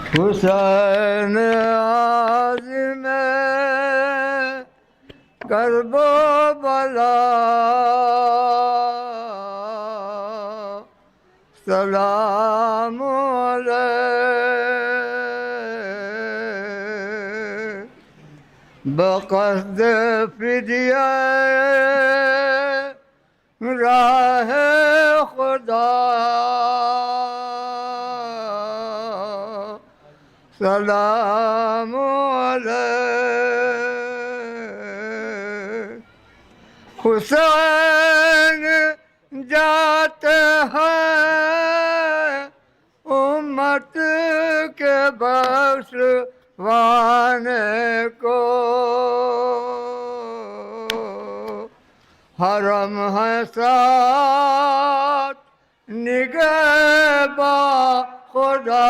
حسین عظیم کرب و بلا سلام علیہ بقصد فدیہ راہ خدا سلام علیہ حسین جاتے ہیں امت کے بخشوانے کو حرم ہے ساتھ نگہباں خدا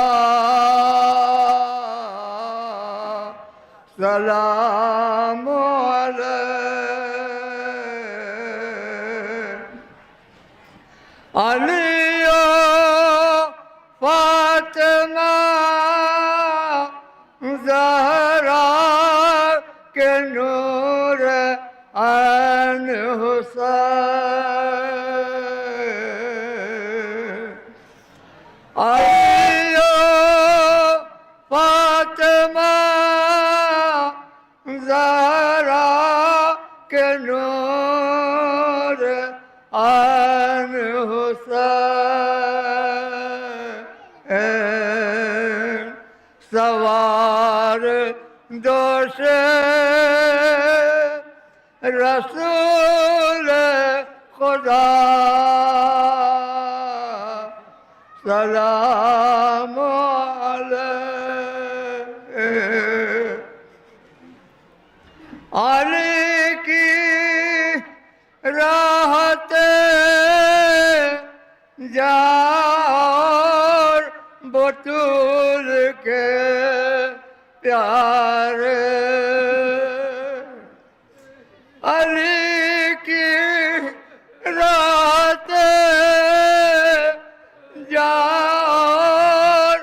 سلام علیہ علی و فاطمہ زہرا کے نور عین حسین علی و فاطمہ زہرا کے نور عین حسین سوار دوش رسول خدا سلام علیہ علی کی راحت جار بطول کے پیارے علی کی راحت جار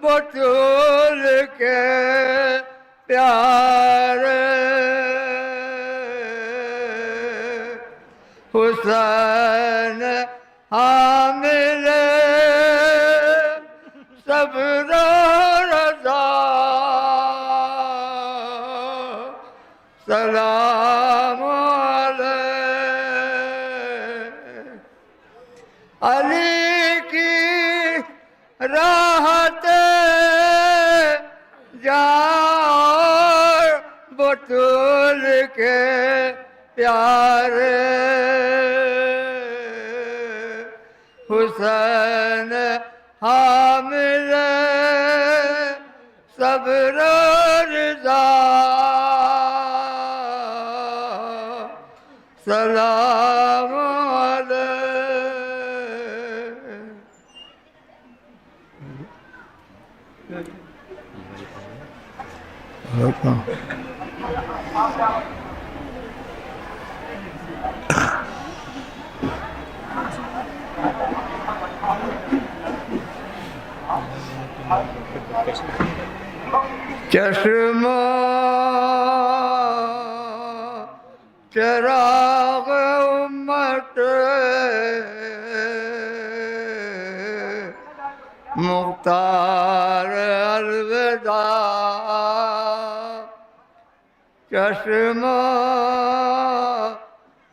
بطول کے پیارے حسین حامل صبر و رضا سلام علیہ علی کی راحت جار بطول کے پیارے حسین حامل صبر و رضا سلام علیہ چشمہ چراغ امت مختار الوداع چشمہ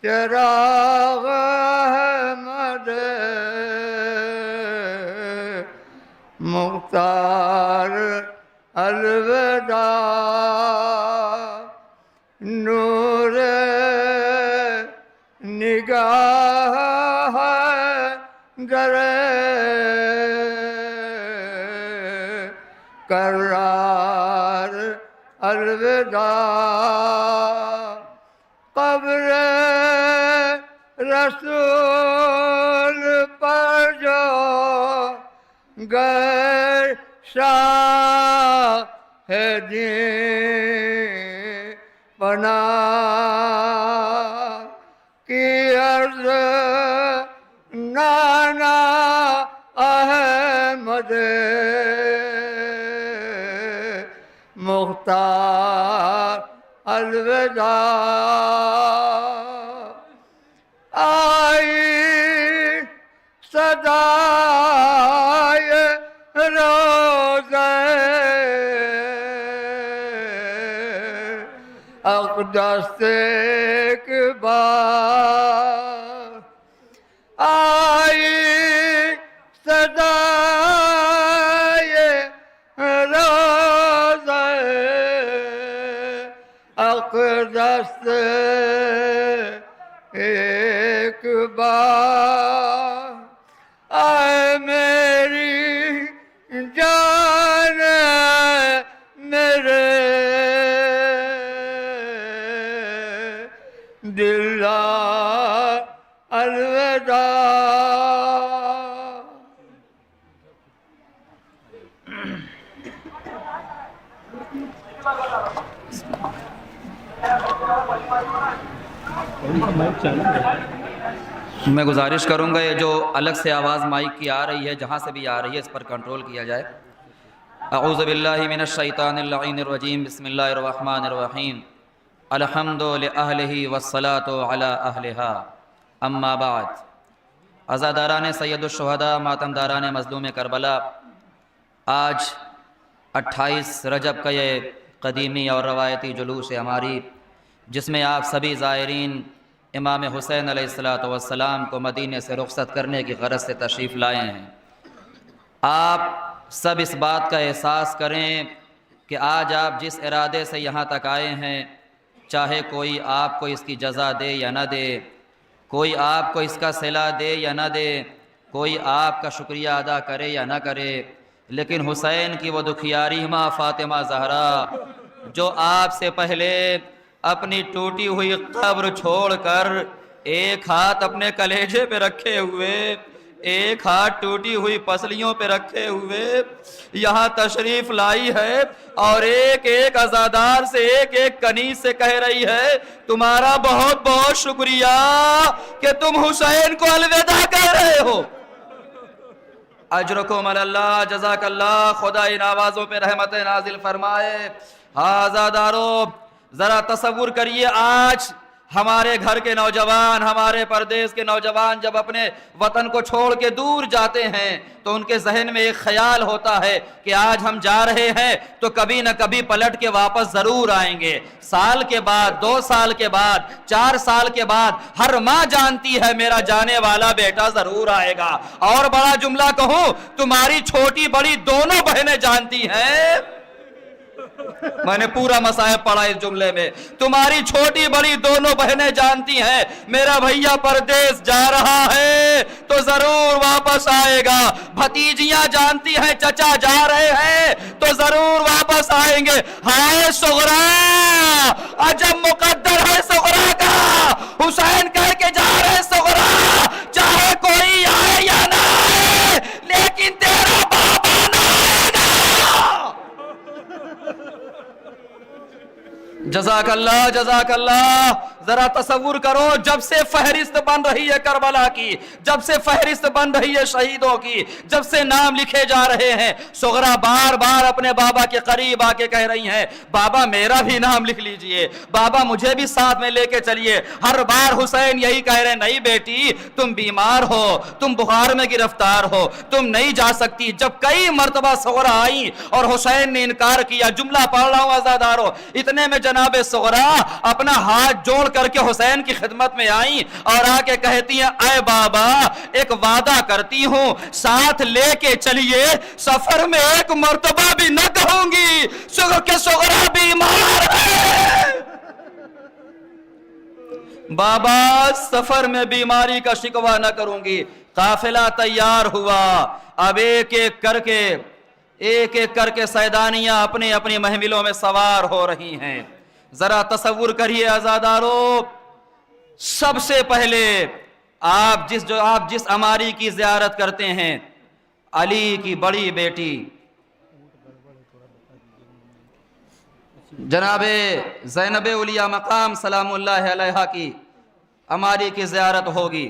چراغ احمد مختار الوداع نور نگاہ در کرار الوداع قبر رسول پر جو گئے شاہ ہے دین پناہ کی عرض نانا احمد مختار الوداع آئی صدائے روزہ اقدس اقبال آئی صدائے روزہ اقدس اقبال آئے میری جان میرے دل الوداع. میں گزارش کروں گا یہ جو الگ سے آواز مائک کی آ رہی ہے جہاں سے بھی آ رہی ہے اس پر کنٹرول کیا جائے. اعوذ باللہ من الشیطان اللعین الرجیم بسم اللہ الرحمن الرحیم الحمد لأہلہ والصلاة علی اہلہا اما بعد. عزاداران سید الشہداء ماتمداران مظلوم کربلا، آج 28 رجب کا یہ قدیمی اور روایتی جلوس ہماری جس میں آپ سبھی زائرین امام حسین علیہ السلام کو مدینے سے رخصت کرنے کی غرض سے تشریف لائے ہیں. آپ سب اس بات کا احساس کریں کہ آج آپ جس ارادے سے یہاں تک آئے ہیں، چاہے کوئی آپ کو اس کی جزا دے یا نہ دے، کوئی آپ کو اس کا صلہ دے یا نہ دے، کوئی آپ کا شکریہ ادا کرے یا نہ کرے، لیکن حسین کی وہ دکھیاری ماں فاطمہ زہرا جو آپ سے پہلے اپنی ٹوٹی ہوئی قبر چھوڑ کر ایک ہاتھ اپنے کلیجے پہ رکھے ہوئے، ایک ہاتھ ٹوٹی ہوئی پسلیوں پہ رکھے ہوئے یہاں تشریف لائی ہے اور ایک ایک عزادار سے ایک ایک کنیز سے کہہ رہی ہے تمہارا بہت بہت شکریہ کہ تم حسین کو الوداع کہہ رہے ہو. اجرکم علی اللہ، جزاک اللہ، خدا ان آوازوں پہ رحمت نازل فرمائے. عزادارو ذرا تصور کریے آج ہمارے گھر کے نوجوان، ہمارے پردیس کے نوجوان جب اپنے وطن کو چھوڑ کے دور جاتے ہیں تو ان کے ذہن میں ایک خیال ہوتا ہے کہ آج ہم جا رہے ہیں تو کبھی نہ کبھی پلٹ کے واپس ضرور آئیں گے. سال کے بعد، 2 سال کے بعد، 4 سال کے بعد ہر ماں جانتی ہے میرا جانے والا بیٹا ضرور آئے گا. اور بڑا جملہ کہوں، تمہاری چھوٹی بڑی دونوں بہنیں جانتی ہیں، میں نے پورا مصائب پڑھا اس جملے میں، تمہاری چھوٹی بڑی دونوں بہنیں جانتی ہیں میرا بھیا پردیس جا رہا ہے تو ضرور واپس آئے گا. بھتیجیاں جانتی ہیں چچا جا رہے ہیں تو ضرور واپس آئیں گے. ہائے سغرا، عجب مقدر ہے سغرا کا، حسین کہہ کے جا رہے سغرا چاہے کوئی آئے یا نہ آئے لیکن تیرا بابا نہ آئے گا. جزاک اللہ، جزاک اللہ. ذرا تصور کرو جب سے فہرست بن رہی ہے کربلا کی، جب سے فہرست بن رہی ہے شہیدوں کی، جب سے نام لکھے جا رہے ہیں، سغرا بار بار اپنے بابا کے قریب آ کے کہہ رہی ہیں بابا میرا بھی نام لکھ لیجئے، بابا مجھے بھی ساتھ میں لے کے چلیے. ہر بار حسین یہی کہہ رہے نہیں بیٹی تم بیمار ہو، تم بخار میں گرفتار ہو، تم نہیں جا سکتی. جب کئی مرتبہ سغرا آئیں اور حسین نے انکار کیا، جملہ پڑھ رہا ہوں عزادارو، اتنے میں جناب سغرا اپنا ہاتھ جوڑ کر کے حسین کی خدمت میں آئیں اور آ کے کہتی ہیں اے بابا ایک وعدہ کرتی ہوں ساتھ لے کے چلیے، سفر میں ایک مرتبہ بھی نہ کہوں گی کہ سغرا بیمار ہے. بابا سفر میں بیماری کا شکوہ نہ کروں گی. قافلہ تیار ہوا، اب ایک ایک کر کے سیدانیاں اپنی اپنی محملوں میں سوار ہو رہی ہیں. ذرا تصور کریے عزادارو، سب سے پہلے آپ جس اماری کی زیارت کرتے ہیں، علی کی بڑی بیٹی جناب زینب اولیاء مقام سلام اللہ علیہا کی اماری کی زیارت ہوگی.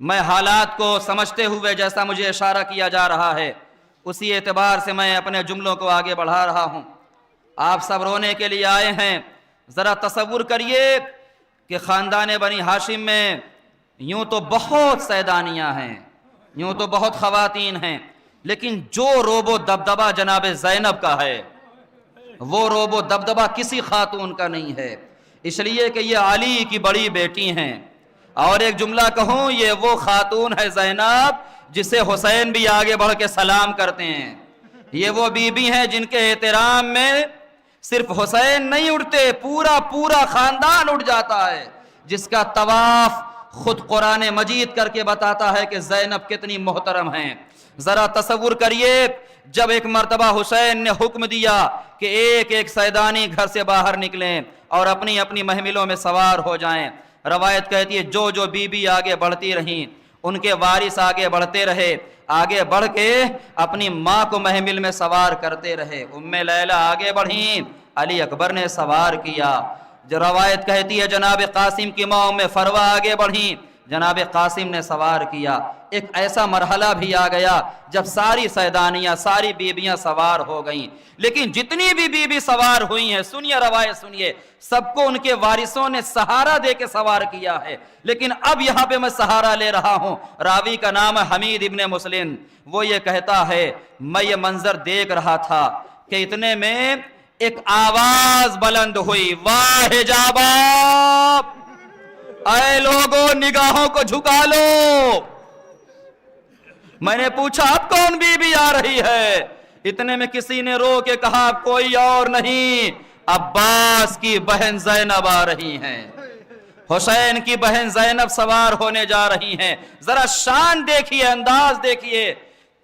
میں حالات کو سمجھتے ہوئے جیسا مجھے اشارہ کیا جا رہا ہے اسی اعتبار سے میں اپنے جملوں کو آگے بڑھا رہا ہوں. آپ سب رونے کے لیے آئے ہیں. ذرا تصور کریے کہ خاندان بنی ہاشم میں یوں تو بہت سیدانیاں ہیں, یوں تو بہت خواتین ہیں, لیکن جو روب و دبدبہ جناب زینب کا ہے وہ روب و دبدبہ کسی خاتون کا نہیں ہے, اس لیے کہ یہ علی کی بڑی بیٹی ہیں. اور ایک جملہ کہوں, یہ وہ خاتون ہے زینب جسے حسین بھی آگے بڑھ کے سلام کرتے ہیں. یہ وہ بی بی ہیں جن کے احترام میں صرف حسین نہیں اٹھتے, پورا خاندان اٹھ جاتا ہے, جس کا طواف خود قرآن مجید کر کے بتاتا ہے کہ زینب کتنی محترم ہیں. ذرا تصور کریے جب ایک مرتبہ حسین نے حکم دیا کہ ایک ایک سیدانی گھر سے باہر نکلیں اور اپنی اپنی محملوں میں سوار ہو جائیں. روایت کہتی ہے جو بی بی آگے بڑھتی رہیں ان کے وارث آگے بڑھتے رہے, آگے بڑھ کے اپنی ماں کو محمل میں سوار کرتے رہے. ام لیلہ آگے بڑھیں, علی اکبر نے سوار کیا. جو روایت کہتی ہے جناب قاسم کی ماں ام فروہ آگے بڑھیں, جناب قاسم نے سوار کیا. ایک ایسا مرحلہ بھی آ گیا جب ساری سیدانیاں, ساری بیبیاں سوار ہو گئیں. لیکن جتنی بھی بیوی سوار ہوئی ہیں, سنیے روایت سنیے, سب کو ان کے وارثوں نے سہارا دے کے سوار کیا ہے. لیکن اب یہاں پہ میں سہارا لے رہا ہوں. راوی کا نام ہے حمید ابن مسلم. وہ یہ کہتا ہے میں یہ منظر دیکھ رہا تھا کہ اتنے میں ایک آواز بلند ہوئی, واہ حجابا, اے لوگوں نگاہوں کو جھکا لو. میں نے پوچھا اب کون بی بی آ رہی ہے؟ اتنے میں کسی نے رو کے کہا کوئی اور نہیں, عباس کی بہن زینب آ رہی ہیں, حسین کی بہن زینب سوار ہونے جا رہی ہیں. ذرا شان دیکھیے, انداز دیکھیے,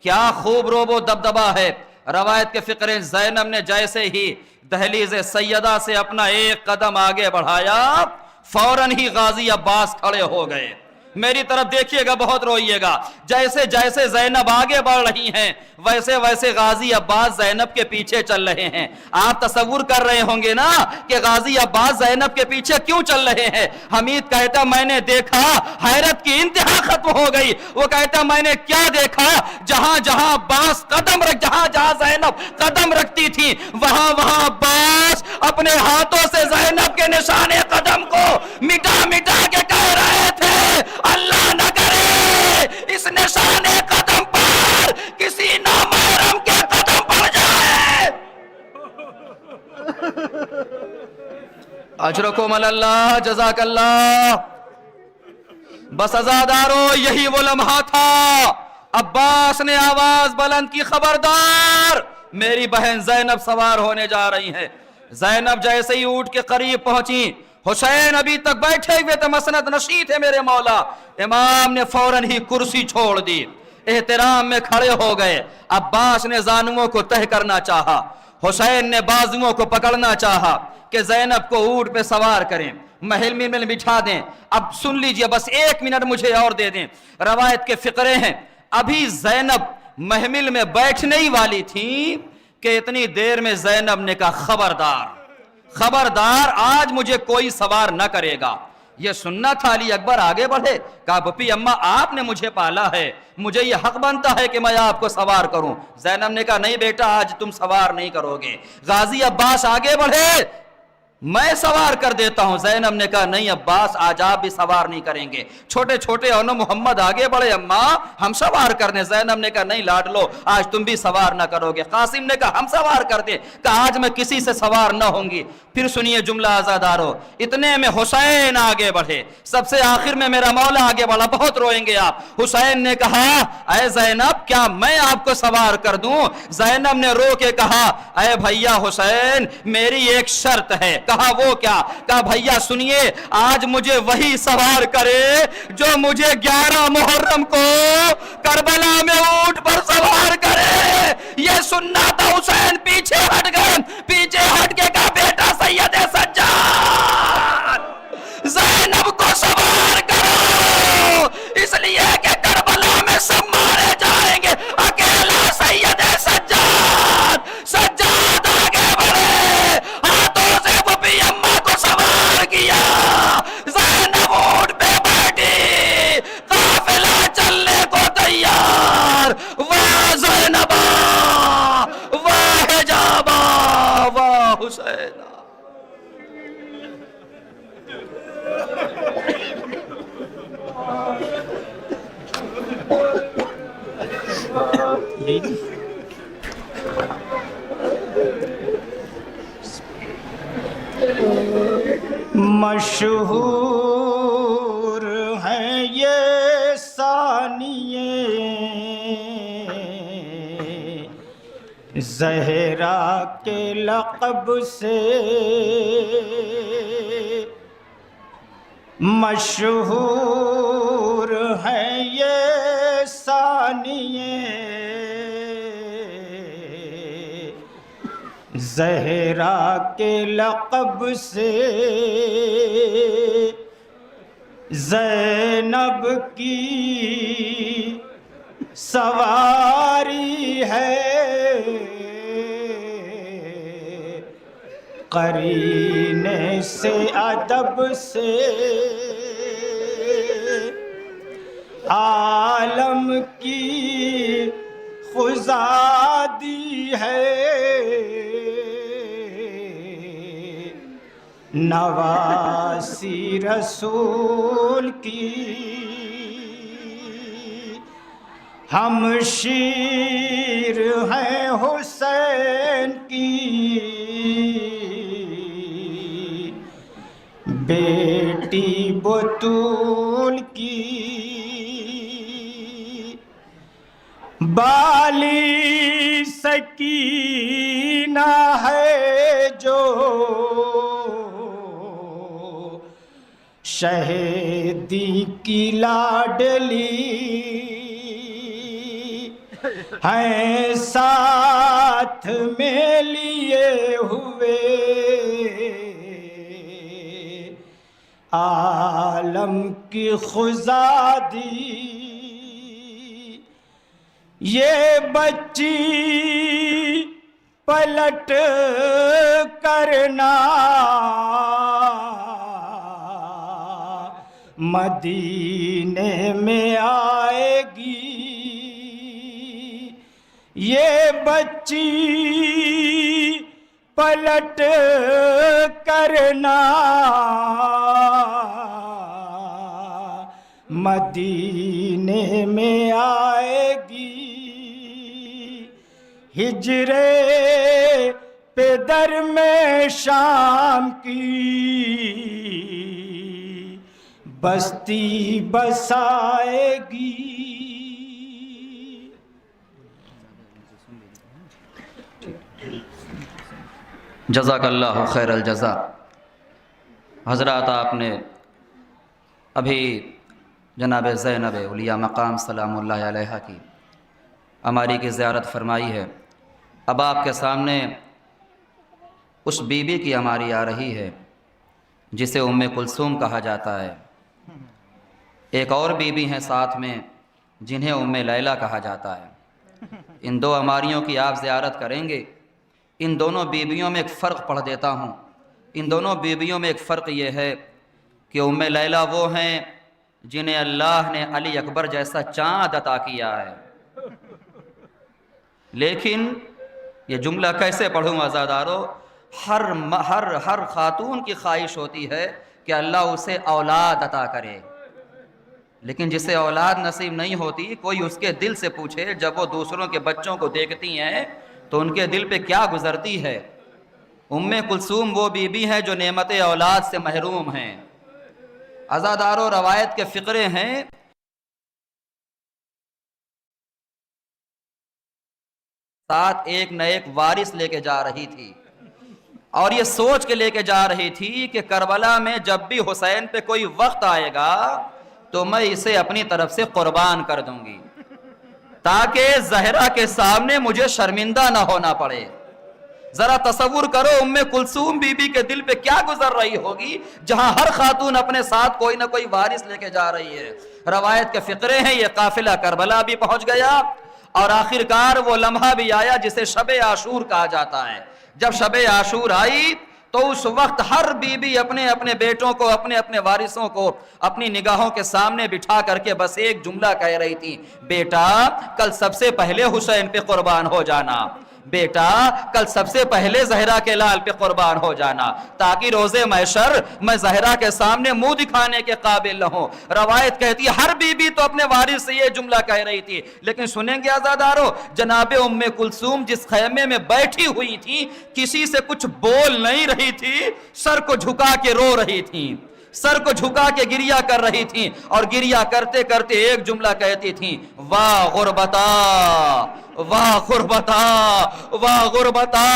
کیا خوب روب و دبدبہ ہے. روایت کے فقرے زینب نے جیسے ہی دہلیز سیدہ سے اپنا ایک قدم آگے بڑھایا فوراً ہی غازی عباس کھڑے ہو گئے. میری طرف دیکھیے گا, بہت روئیے گا. جیسے جیسے زینب آگے بڑھ رہی ہیں ویسے ویسے غازی عباس زینب کے پیچھے چل رہے ہیں. آپ تصور کر رہے ہوں گے نا کہ غازی عباس زینب کے پیچھے کیوں چل رہے ہیں. حمید کہتا میں نے دیکھا, حیرت کی انتہا ختم ہو گئی. وہ کہتا میں نے کیا دیکھا, جہاں جہاں عباس قدم رکھ, جہاں جہاں زینب قدم رکھتی تھی وہاں وہاں عباس اپنے ہاتھوں سے زینب کے نشان قدم کو مٹا مٹا کے کہہ رہے تھے اللہ نہ کرے اس نشان قدم پر کسی نامحرم کے قدم پڑ جائے. اجرکم اللہ, جزاک اللہ. بس عزادارو یہی وہ لمحہ تھا. عباس نے آواز بلند کی, خبردار میری بہن زینب سوار ہونے جا رہی ہے. زینب جیسے ہی اونٹ کے قریب پہنچی, حسین ابھی تک بیٹھے ہوئے تھے, مسند نشی تھے میرے مولا. امام نے فوراً ہی کرسی چھوڑ دی, احترام میں کھڑے ہو گئے. عباس نے زانوؤں کو تہ کرنا چاہا, حسین نے بازوؤں کو پکڑنا چاہا کہ زینب کو اونٹ پہ سوار کریں, محل میں بٹھا دیں. اب سن لیجئے, بس ایک منٹ مجھے اور دے دیں. روایت کے فقرے ہیں ابھی زینب محمل میں بیٹھنے ہی والی تھی کہ اتنی دیر میں زینب نے کہا خبردار, خبردار آج مجھے کوئی سوار نہ کرے گا. یہ سننا تھا. علی اکبر آگے بڑھے, کہا پھپھی اماں آپ نے مجھے پالا ہے, مجھے یہ حق بنتا ہے کہ میں آپ کو سوار کروں. زینب نے کہا نہیں بیٹا آج تم سوار نہیں کرو گے. غازی عباس آگے بڑھے, میں سوار کر دیتا ہوں. زینب نے کہا نہیں عباس آج آپ بھی سوار نہیں کریں گے. چھوٹے چھوٹے اونو محمد آگے بڑھے, اماں ہم سوار کر دیں. زینب نے کہا نہیں لاڈلو آج تم بھی سوار نہ کرو گے. قاسم نے کہا ہم سوار کر دیں. کہا آج میں کسی سے سوار نہ ہوں گی. پھر سنیے جملہ آزادارو, اتنے میں حسین آگے بڑھے, سب سے آخر میں میرا مولا آگے بڑھا. بہت روئیں گے آپ. حسین نے کہا اے زینب کیا میں آپ کو سوار کر دوں؟ زینب نے رو کے کہا اے بھیا حسین میری ایک شرط ہے. کہا وہ کیا؟ کہا بھیا سنیے, آج مجھے وہی سوار کرے جو مجھے 11 محرم کو کربلا میں اونٹ پر سوار کرے. یہ سننا تھا. حسین پیچھے ہٹ گئے, پیچھے ہٹ کے کہا بیٹا سید سجاد زینب کو سوار کرو, اس لیے کہ کربلا میں سب مارے جائیں گے, اکیلا سید سجاد. سجاد آگے بڑھے, حسین مشہور ہیں یہ ثانیے زہرا کے لقب سے، مشہور ہیں یہ ثانیے زہرا کے لقب سے، زینب کی سواری ہے قرینے سے ادب سے، عالم کی خزادی ہے نواسی رسول کی، ہم شیر ہیں حسین کی، بیٹی بطول کی، بالی سکینہ ہے جو شہیدی کی لاڈلی، ہیں ساتھ میں لیے ہوئے عالم کی خزادی، یہ بچی پلٹ کرنا مدینے میں آئے گی، یہ بچی پلٹ کرنا مدینے میں آئے گی، ہجرے پدر میں شام کی بستی بسائے گی۔ جزاک اللہ خیر الجزا۔ حضرات، آپ نے ابھی جناب زینب اولیاء مقام سلام اللہ علیہ کی اماری کی زیارت فرمائی ہے۔ اب آپ کے سامنے اس بی بی کی اماری آ رہی ہے جسے ام کلثوم کہا جاتا ہے۔ ایک اور بی بی ہیں ساتھ میں جنہیں ام لیلہ کہا جاتا ہے۔ ان دو اماریوں کی آپ زیارت کریں گے۔ ان دونوں بیویوں میں ایک فرق پڑھ دیتا ہوں۔ ان دونوں بیویوں میں ایک فرق یہ ہے کہ ام لیلہ وہ ہیں جنہیں اللہ نے علی اکبر جیسا چاند عطا کیا ہے، لیکن یہ جملہ کیسے پڑھوں عزادارو، ہر خاتون کی خواہش ہوتی ہے کہ اللہ اسے اولاد عطا کرے، لیکن جسے اولاد نصیب نہیں ہوتی کوئی اس کے دل سے پوچھے جب وہ دوسروں کے بچوں کو دیکھتی ہیں تو ان کے دل پہ کیا گزرتی ہے۔ ام کلثوم وہ بی بی ہیں جو نعمت اولاد سے محروم ہیں۔ عزادارو، روایت کے فقرے ہیں، ساتھ ایک نہ ایک وارث لے کے جا رہی تھی اور یہ سوچ کے لے کے جا رہی تھی کہ کربلا میں جب بھی حسین پہ کوئی وقت آئے گا تو میں اسے اپنی طرف سے قربان کر دوں گی تاکہ زہرا کے سامنے مجھے شرمندہ نہ ہونا پڑے۔ ذرا تصور کرو ام کلثوم بی بی کے دل پہ کیا گزر رہی ہوگی جہاں ہر خاتون اپنے ساتھ کوئی نہ کوئی وارث لے کے جا رہی ہے۔ روایت کے فقرے ہیں، یہ قافلہ کربلا بھی پہنچ گیا اور آخر کار وہ لمحہ بھی آیا جسے شب عاشور کہا جاتا ہے۔ جب شب عاشور آئی تو اس وقت ہر بی بی اپنے اپنے بیٹوں کو، اپنے اپنے وارثوں کو اپنی نگاہوں کے سامنے بٹھا کر کے بس ایک جملہ کہہ رہی تھی، بیٹا کل سب سے پہلے حسین پہ قربان ہو جانا۔ بیٹا کل سب سے پہلے زہرا کے لال پہ قربان ہو جانا تاکہ روزے محشر میں زہرا کے سامنے منہ دکھانے کے قابل نہ ہوں۔ روایت کہتی ہے ہر بی بی تو اپنے وارث سے یہ جملہ کہہ رہی تھی، لیکن سنیں گے آزادارو، جناب ام کلثوم جس خیمے میں بیٹھی ہوئی تھی کسی سے کچھ بول نہیں رہی تھی، سر کو جھکا کے رو رہی تھی، سر کو جھکا کے گریا کر رہی تھیں، اور گریا کرتے کرتے ایک جملہ کہتی تھیں، واہ غربتا واہ غربتا واہ غربتا۔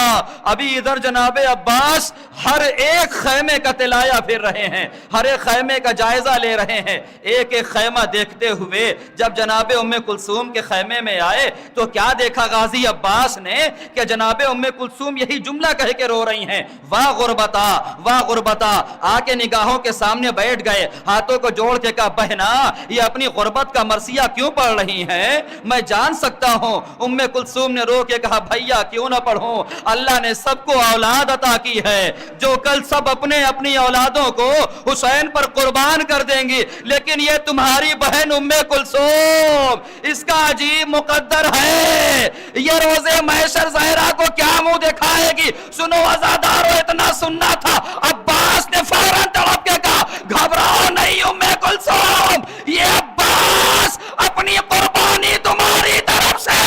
ابھی ادھر جناب عباس ہر ایک خیمے کا تلایا پھر رہے ہیں، ہر ایک خیمے کا جائزہ لے رہے ہیں، ایک ایک خیمہ دیکھتے ہوئے جب جناب ام کلثوم کے خیمے میں آئے تو کیا دیکھا غازی عباس نے کہ جناب ام کلثوم یہی جملہ کہہ کے رو رہی ہیں، واہ غربتا واہ غربتا۔ آ کے نگاہوں کے سامنے بیٹھ گئے، ہاتھوں کو جوڑ کے کہا بہنا یہ اپنی غربت کا مرثیہ کیوں پڑھ رہی ہیں؟ میں جان سکتا ہوں۔ ام کلثوم نے رو کے کہا بھیا کیوں نہ پڑھوں، اللہ نے سب کو اولاد عطا کی ہے، جو کل سب اپنی اولادوں کو حسین پر قربان کر دیں گی، لیکن یہ تمہاری بہن ام کلثوم اس کا عجیب مقدر ہے، یہ روزے محشر زہرا کو کیا منہ دکھائے گی۔ سنو عزادارو، اتنا سننا تھا، عباس نے فوراً تڑپ کے کہا گھبراؤ نہیں ام کلثوم، یہ عباس اپنی قربانی تمہاری طرف سے۔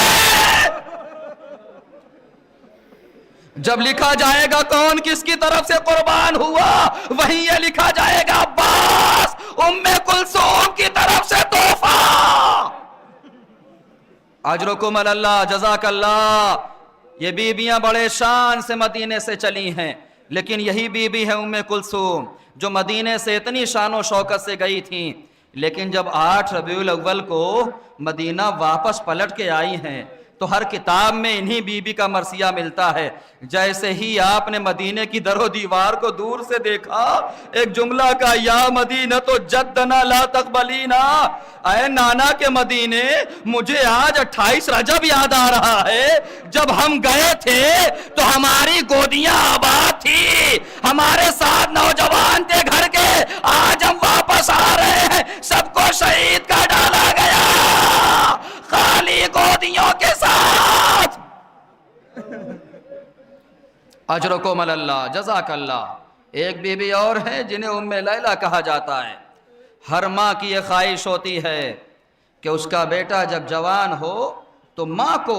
جب لکھا جائے گا کون کس کی طرف سے قربان ہوا، وہیں یہ لکھا جائے گا عباس ام کلثوم کی طرف سے تحفہ۔ اجرکم اللہ، جزاک اللہ۔ یہ بیویاں بڑے شان سے مدینے سے چلی ہیں، لیکن یہی بیوی ہے ام کلثوم جو مدینے سے اتنی شان و شوکت سے گئی تھیں، لیکن جب 8 ربیع الاول کو مدینہ واپس پلٹ کے آئی ہیں تو ہر کتاب میں انہی بی بی کا مرثیہ ملتا ہے۔ جیسے ہی آپ نے مدینے کی در و دیوار کو دور سے دیکھا، ایک جملہ کا یا مدینہ تو جدنا لا تقبلینا، اے نانا کے مدینے مجھے آج 28 رجب یاد آ رہا ہے، جب ہم گئے تھے تو ہماری گودیاں آباد تھی، ہمارے ساتھ نوجوان تھے گھر کے، آج ہم واپس آ رہے ہیں سب کو شہید کا ڈالا گیا خالی گودیوں کے ساتھ۔ اجرکم اللہ، جزاک اللہ۔ ایک بی بی اور ہے جنہیں ام لیلہ کہا جاتا ہے۔ ہر ماں کی یہ خواہش ہوتی ہے کہ اس کا بیٹا جب جوان ہو تو ماں کو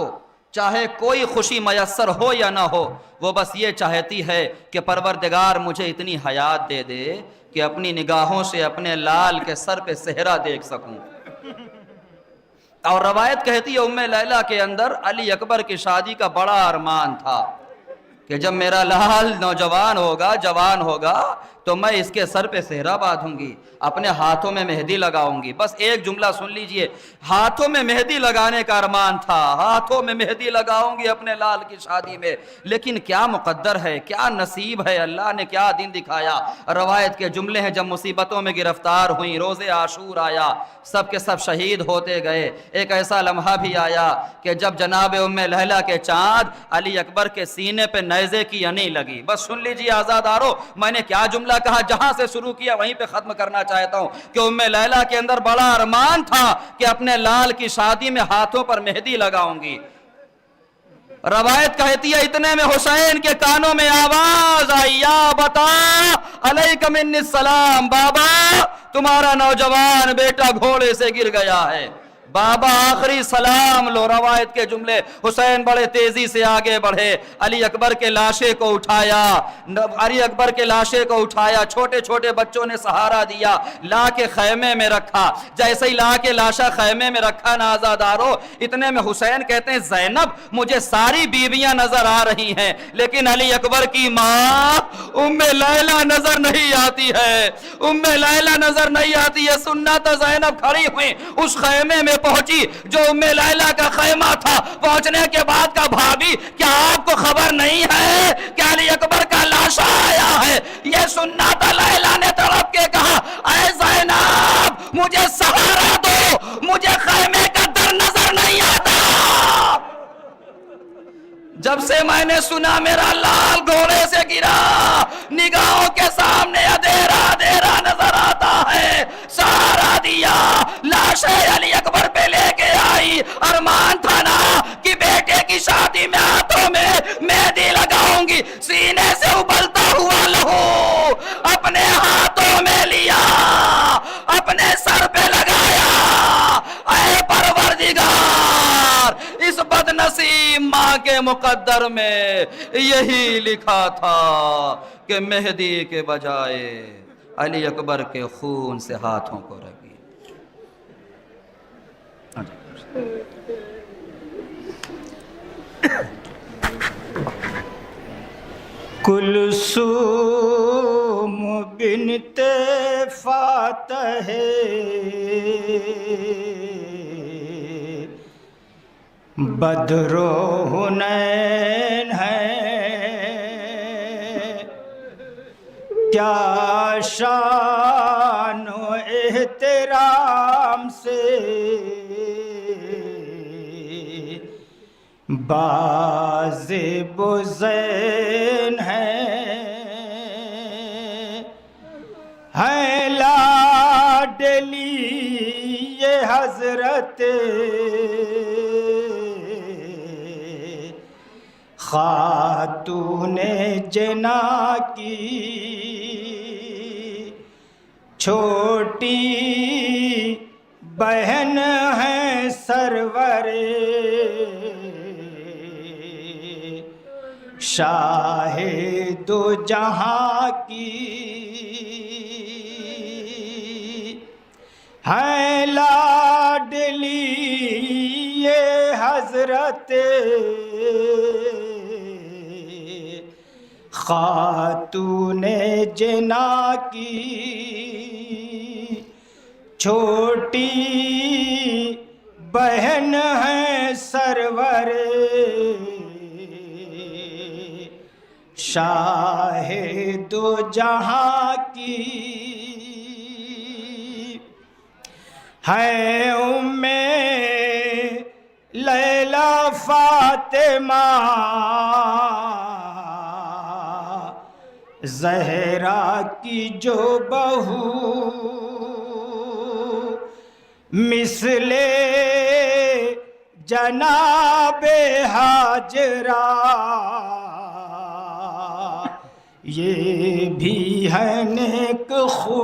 چاہے کوئی خوشی میسر ہو یا نہ ہو، وہ بس یہ چاہتی ہے کہ پروردگار مجھے اتنی حیات دے دے کہ اپنی نگاہوں سے اپنے لال کے سر پہ صحرا دیکھ سکوں۔ اور روایت کہتی ہے ام لیلہ کے اندر علی اکبر کی شادی کا بڑا ارمان تھا کہ جب میرا لال نوجوان ہوگا، جوان ہوگا، تو میں اس کے سر پہ صحرا باندھوں گی، اپنے ہاتھوں میں مہندی لگاؤں گی۔ بس ایک جملہ سن لیجئے، ہاتھوں میں مہندی لگانے کا ارمان تھا، ہاتھوں میں مہندی لگاؤں گی اپنے لال کی شادی میں۔ لیکن کیا مقدر ہے، کیا نصیب ہے، اللہ نے کیا دن دکھایا۔ روایت کے جملے ہیں جب مصیبتوں میں گرفتار ہوئیں، روزے عاشور آیا، سب کے سب شہید ہوتے گئے۔ ایک ایسا لمحہ بھی آیا کہ جب جناب ام لیلہ کے چاند علی اکبر کے سینے پہ نیزے کی ینی لگی۔ بس سن لیجئے آزادارو، میں نے کیا جملہ کہا، جہاں سے شروع کیا وہیں پہ ختم کرنا چاہتا ہوں کہ ام لیلہ کے اندر بڑا ارمان تھا کہ اپنے لال کی شادی میں ہاتھوں پر مہندی لگاؤں گی۔ روایت کہتی ہے اتنے میں حسین کے کانوں میں آواز آئی، یا بتا علیکم منی السلام، بابا تمہارا نوجوان بیٹا گھوڑے سے گر گیا ہے، بابا آخری سلام لو۔ روایت کے جملے، حسین بڑے تیزی سے آگے بڑھے، علی اکبر کے لاشے کو اٹھایا، علی اکبر کے لاشے کو اٹھایا، چھوٹے چھوٹے بچوں نے سہارا دیا، لا کے خیمے میں رکھا۔ جیسے ہی لا کے لاشا خیمے میں رکھا نازادارو، اتنے میں حسین کہتے ہیں زینب مجھے ساری بیویاں نظر آ رہی ہیں، لیکن علی اکبر کی ماں ام لیلہ نظر نہیں آتی ہے، ام لیلہ نظر نہیں آتی ہے۔ سننا تو زینب کھڑی ہوئی اس خیمے میں پہنچی جو ام لیلہ کا خیمہ تھا۔ پہنچنے کے بعد کہا بھابی کیا آپ کو خبر نہیں ہے کہ علی اکبر کا لاشا آیا ہے؟ یہ سننا تھا لیلہ نے تڑپ کے کہا اے زینب مجھے سہارا دو، مجھے خیمے کا در نظر نہیں آتا۔ جب سے میں نے سنا میرا لال گھوڑے سے گرا، نگاہوں کے سامنے اندھیرا اندھیرا نظر آتا ہے، سہارا دیا، لاش علی اکبر پہ لے کے آئی۔ ارمان تھا نا کہ بیٹے کی شادی میں ہاتھوں گی. سینے سے ابلتا ہوا لہو اپنے ہاتھوں میں لیا, اپنے سر پہ لگایا. اے پروردگار, اس بد نصیب ماں کے مقدر میں یہی لکھا تھا کہ مہدی کے بجائے علی اکبر کے خون سے ہاتھوں کو رگی. کلثوم بنت فاتح بدر و حنین ہے, کیا شان و احترام سے باز بزین ہے لاڈلی یہ حضرت خاتون جنا کی چھوٹی بہن ہے سرور شاہ دو جہاں کی ہے لاڈلی یہ حضرت خاتون جنا کی چھوٹی بہن ہے سرور شاہ دو جہاں کی ہے ام لیلا فاطمہ زہرا کی جو بہو مثل جناب ہاجرہ یہ بھی ہے نیک خو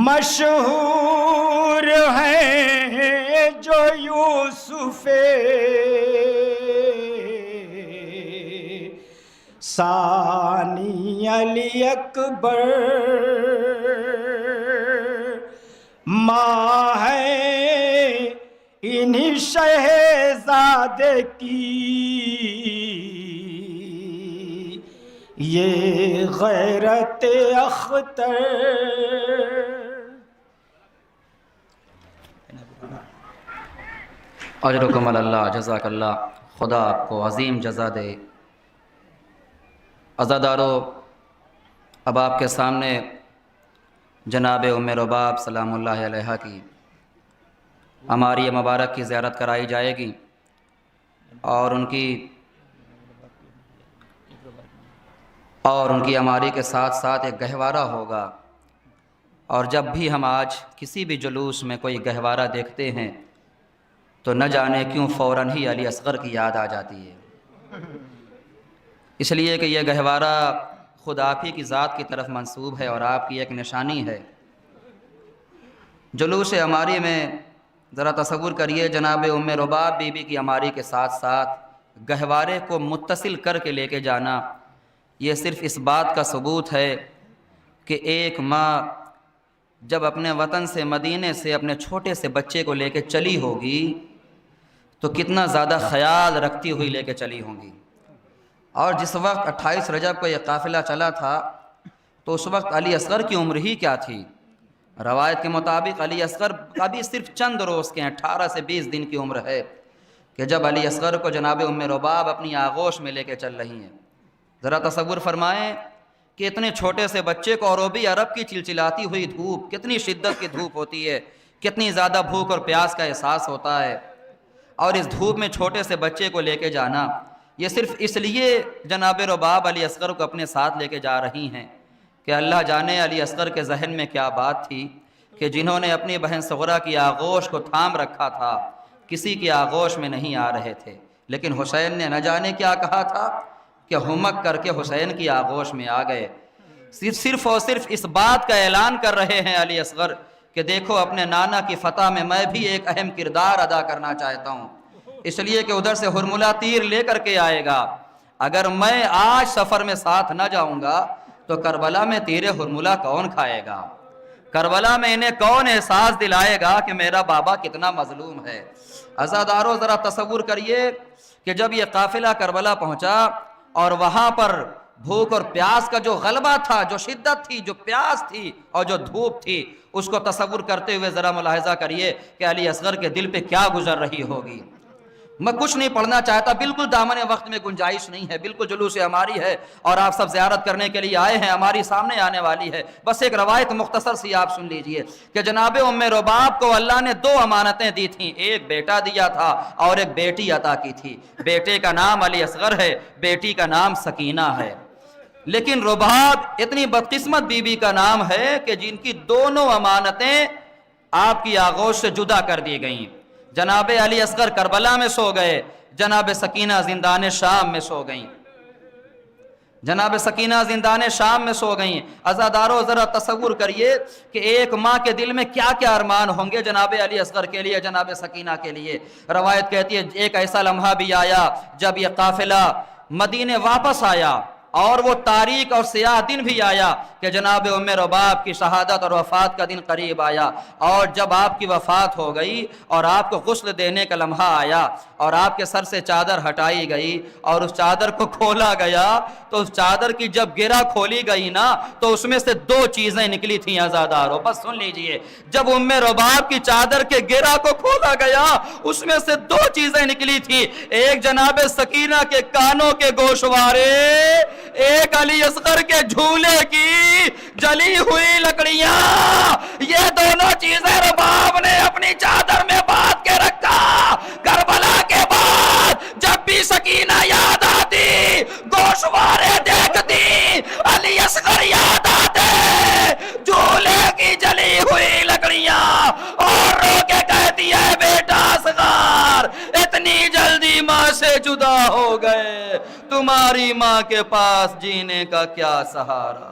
مشہور ہے جو یوسف ثانی علی اکبر ماں ہے انہی شہزادے کی یہ غیرت اختر. اجرکم اللہ, جزاک اللہ, خدا آپ کو عظیم جزا دے. عزادارو, اب آپ کے سامنے جناب ام رباب سلام اللہ علیہا کی عماری مبارک کی زیارت کرائی جائے گی اور ان کی عماری کے ساتھ ساتھ ایک گہوارہ ہوگا. اور جب بھی ہم آج کسی بھی جلوس میں کوئی گہوارہ دیکھتے ہیں تو نہ جانے کیوں فوراً ہی علی اصغر کی یاد آ جاتی ہے, اس لیے کہ یہ گہوارہ خود آپ ہی کی ذات کی طرف منسوب ہے اور آپ کی ایک نشانی ہے. جلوس عماری میں ذرا تصور کریے, جناب ام رباب بی بی کی عماری کے ساتھ ساتھ گہوارے کو متصل کر کے لے کے جانا, یہ صرف اس بات کا ثبوت ہے کہ ایک ماں جب اپنے وطن سے مدینے سے اپنے چھوٹے سے بچے کو لے کے چلی ہوگی تو کتنا زیادہ خیال رکھتی ہوئی لے کے چلی ہوں گی. اور جس وقت 28 رجب کو یہ قافلہ چلا تھا تو اس وقت علی اصغر کی عمر ہی کیا تھی؟ روایت کے مطابق علی اصغر کا بھی صرف چند روز کے 18 سے 20 دن کی عمر ہے کہ جب علی اصغر کو جناب ام رباب اپنی آغوش میں لے کے چل رہی ہیں. ذرا تصور فرمائیں کہ اتنے چھوٹے سے بچے کو عربی عرب کی چلچلاتی ہوئی دھوپ, کتنی شدت کی دھوپ ہوتی ہے, کتنی زیادہ بھوک اور پیاس کا احساس ہوتا ہے, اور اس دھوپ میں چھوٹے سے بچے کو لے کے جانا, یہ صرف اس لیے جناب رباب علی اصغر کو اپنے ساتھ لے کے جا رہی ہیں کہ اللہ جانے علی اصغر کے ذہن میں کیا بات تھی کہ جنہوں نے اپنی بہن صغرا کی آغوش کو تھام رکھا تھا کسی کی آغوش میں نہیں آ رہے تھے, لیکن حسین نے نہ جانے کیا کہا تھا کہ ہمک کر کے حسین کی آغوش میں آ گئے. صرف اور صرف اس بات کا اعلان کر رہے ہیں علی اصغر کہ دیکھو اپنے نانا کی فتح میں بھی ایک اہم کردار ادا کرنا چاہتا ہوں، اس لیے کہ ادھر سے ہرملہ تیر لے کر کے آئے گا. اگر میں آج سفر میں ساتھ نہ جاؤں گا تو کربلا میں تیر ہرملہ کون کھائے گا؟ کربلا میں انہیں کون احساس دلائے گا کہ میرا بابا کتنا مظلوم ہے؟ عزادارو ذرا تصور کریے کہ جب یہ قافلہ کربلا پہنچا اور وہاں پر بھوک اور پیاس کا جو غلبہ تھا، جو شدت تھی، جو پیاس تھی اور جو دھوپ تھی، اس کو تصور کرتے ہوئے ذرا ملاحظہ کریے کہ علی اصغر کے دل پہ کیا گزر رہی ہوگی. میں کچھ نہیں پڑھنا چاہتا، بالکل دامن وقت میں گنجائش نہیں ہے، بالکل جلوس ہماری ہے اور آپ سب زیارت کرنے کے لیے آئے ہیں، ہماری سامنے آنے والی ہے. بس ایک روایت مختصر سی آپ سن لیجئے کہ جناب ام رباب کو اللہ نے 2 امانتیں دی تھیں، ایک بیٹا دیا تھا اور ایک بیٹی عطا کی تھی. بیٹے کا نام علی اصغر ہے، بیٹی کا نام سکینہ ہے. لیکن رباب اتنی بدقسمت بی بی کا نام ہے کہ جن کی دونوں امانتیں آپ کی آغوش سے جدا کر دی گئیں. جناب علی اصغر کربلا میں سو گئے، جناب سکینہ زندان شام میں سو گئیں. جناب سکینہ زندان شام میں سو گئیں. عزادارو ذرا تصور کریے کہ ایک ماں کے دل میں کیا کیا ارمان ہوں گے جناب علی اصغر کے لیے، جناب سکینہ کے لیے. روایت کہتی ہے ایک ایسا لمحہ بھی آیا جب یہ قافلہ مدینے واپس آیا اور وہ تاریک اور سیاہ دن بھی آیا کہ جناب ام رباب کی شہادت اور وفات کا دن قریب آیا. اور جب آپ کی وفات ہو گئی اور آپ کو غسل دینے کا لمحہ آیا اور آپ کے سر سے چادر ہٹائی گئی اور اس چادر کو کھولا گیا تو اس چادر کی جب گرہ کھولی گئی نا تو اس میں سے 2 چیزیں نکلی تھیں. عزادارو بس سن لیجئے، جب ام رباب کی چادر کے گرہ کو کھولا گیا اس میں سے 2 چیزیں نکلی تھی. ایک جناب سکینہ کے کانوں کے گوشوارے، ایک علی اصغر کے جھولے کی جلی ہوئی لکڑیاں. یہ دونوں چیزیں رباب نے اپنی چادر میں باندھ کے رکھا. کربلا کے بعد جب بھی سکینہ یاد آتی، گوشوارے دیکھتی، علی اصغر یاد آتے، جھولے کی جلی ہوئی لکڑیاں، اور رو کے کہتی ہے بیٹا اصغر اتنی جلدی ماں سے جدا ہو گئے، تمہاری ماں کے پاس جینے کا کیا سہارا؟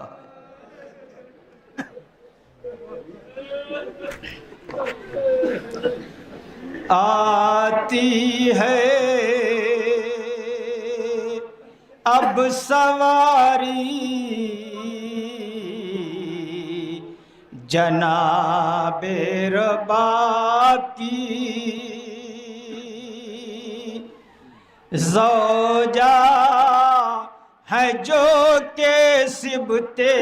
آتی ہے اب سواری جناب رباب کی، زوجہ ہے جو کہ صبتے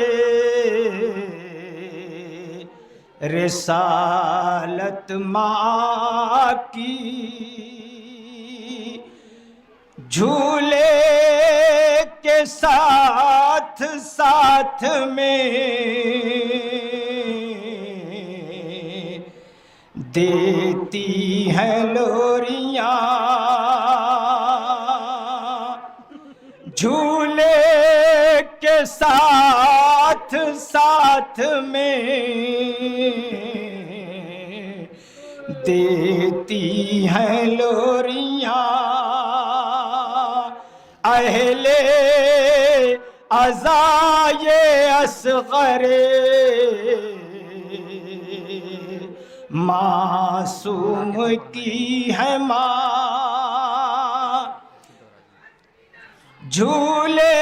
رسالت ماں کی، جھولے کے ساتھ ساتھ میں دیتی ہیں لوریاں، جھولے کے ساتھ ساتھ میں دیتی ہیں لوریاں. اہل عزائے اصغر معصوم کی ہے ماں، جھولے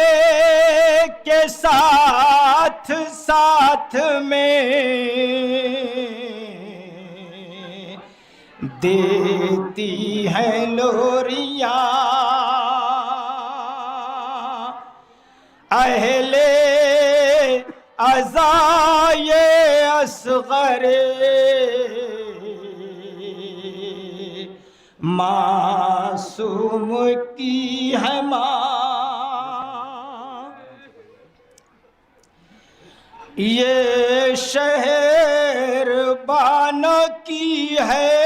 کے ساتھ ساتھ میں دیتی ہیں لوریاں. اہل عزائے اصغر معصوم کی ہے ماں. یہ شہر بانو کی ہے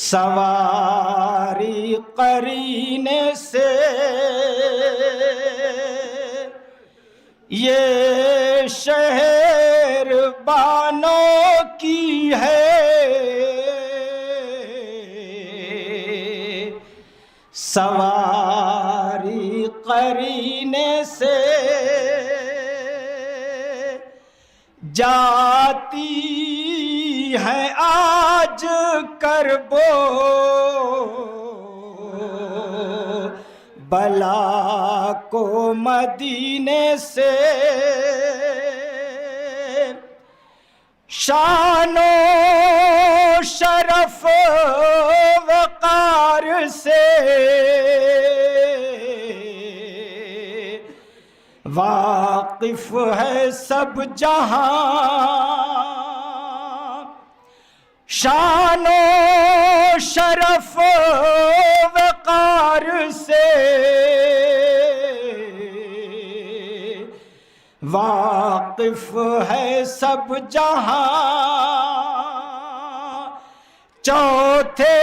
سواری قرینے سے، یہ شہر بانو کی ہے سواری قرینے سے جاتی ہے آج کربو بلا کو مدینے سے شان و شرف وقار سے واقف ہے سب جہاں شان و شرف وقار سے واقف ہے سب جہاں چوتھے